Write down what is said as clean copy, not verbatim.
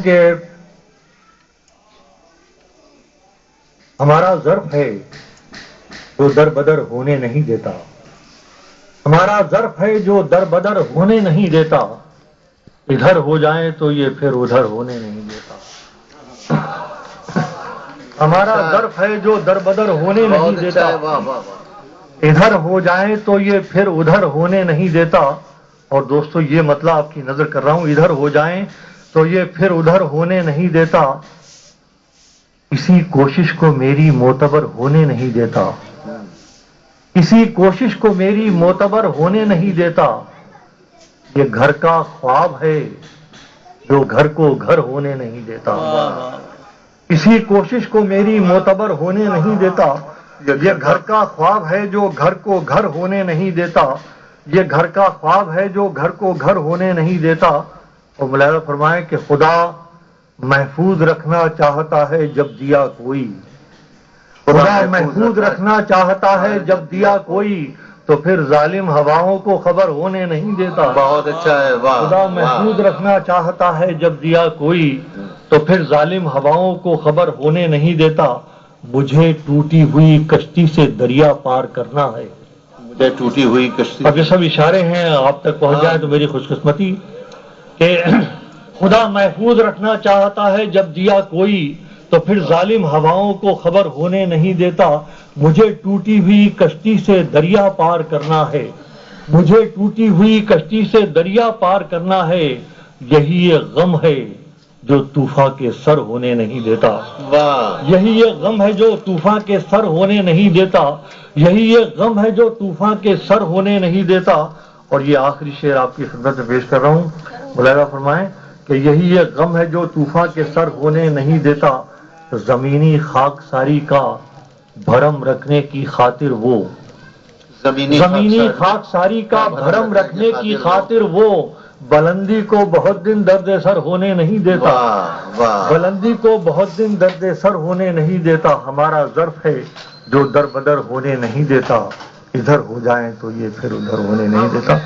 کہ ہمارا ظرف ہے جو در بدر ہونے نہیں دیتا، ہمارا ظرف ہے جو در بدر ہونے نہیں دیتا، ادھر ہو جائیں تو یہ پھر ادھر ہونے نہیں دیتا۔ ہمارا ظرف ہے جو در بدر ہونے نہیں دیتا، ادھر ہو جائیں تو یہ پھر ادھر ہونے نہیں دیتا۔ اور دوستو یہ مطلب آپ کی نظر کر رہا ہوں، ادھر ہو جائیں تو یہ پھر ادھر ہونے نہیں دیتا، کسی کوشش کو میری معتبر ہونے نہیں دیتا، کسی کوشش کو میری معتبر ہونے نہیں دیتا، یہ گھر کا خواب ہے جو گھر کو گھر ہونے نہیں دیتا، کسی کوشش کو میری معتبر ہونے نہیں دیتا، یہ گھر کا خواب ہے جو گھر کو گھر ہونے نہیں دیتا، یہ گھر کا خواب ہے جو گھر کو گھر ہونے نہیں دیتا۔ اور ملاحظہ فرمائیں کہ خدا محفوظ رکھنا چاہتا ہے جب دیا کوئی، خدا محفوظ رکھنا چاہتا ہے جب دیا کوئی، تو پھر ظالم ہواؤں کو خبر ہونے نہیں دیتا۔ بہت اچھا ہے، واہ۔ خدا محفوظ رکھنا چاہتا ہے جب دیا کوئی، تو پھر ظالم ہواؤں کو خبر ہونے نہیں دیتا، مجھے ٹوٹی ہوئی کشتی سے دریا پار کرنا ہے۔ مجھے ٹوٹی ہوئی کشتی، اب یہ سب اشارے ہیں، آپ تک پہنچ جائیں تو میری خوش قسمتی کہ خدا محفوظ رکھنا چاہتا ہے جب دیا کوئی، تو پھر ظالم ہواؤں کو خبر ہونے نہیں دیتا، مجھے ٹوٹی ہوئی کشتی سے دریا پار کرنا ہے، مجھے ٹوٹی ہوئی کشتی سے دریا پار کرنا ہے، یہی یہ غم ہے جو طوفان کے سر ہونے نہیں دیتا، واہ۔ یہی یہ غم ہے جو طوفان کے سر ہونے نہیں دیتا، یہی یہ غم ہے جو طوفان کے سر ہونے نہیں دیتا۔ اور یہ آخری شعر آپ کی خدمت میں پیش کر رہا ہوں، ملاحظہ فرمائیں کہ یہی یہ غم ہے جو طوفان کے سر ہونے نہیں دیتا، زمینی خاک ساری کا بھرم رکھنے کی خاطر وہ، زمینی خاک ساری کا بھرم رکھنے کی خاطر وہ، بلندی کو بہت دن درد سر ہونے نہیں دیتا، بلندی کو بہت دن درد سر ہونے نہیں دیتا، ہمارا ظرف ہے جو در بدر ہونے نہیں دیتا، ادھر ہو جائیں تو یہ پھر ادھر ہونے نہیں دیتا۔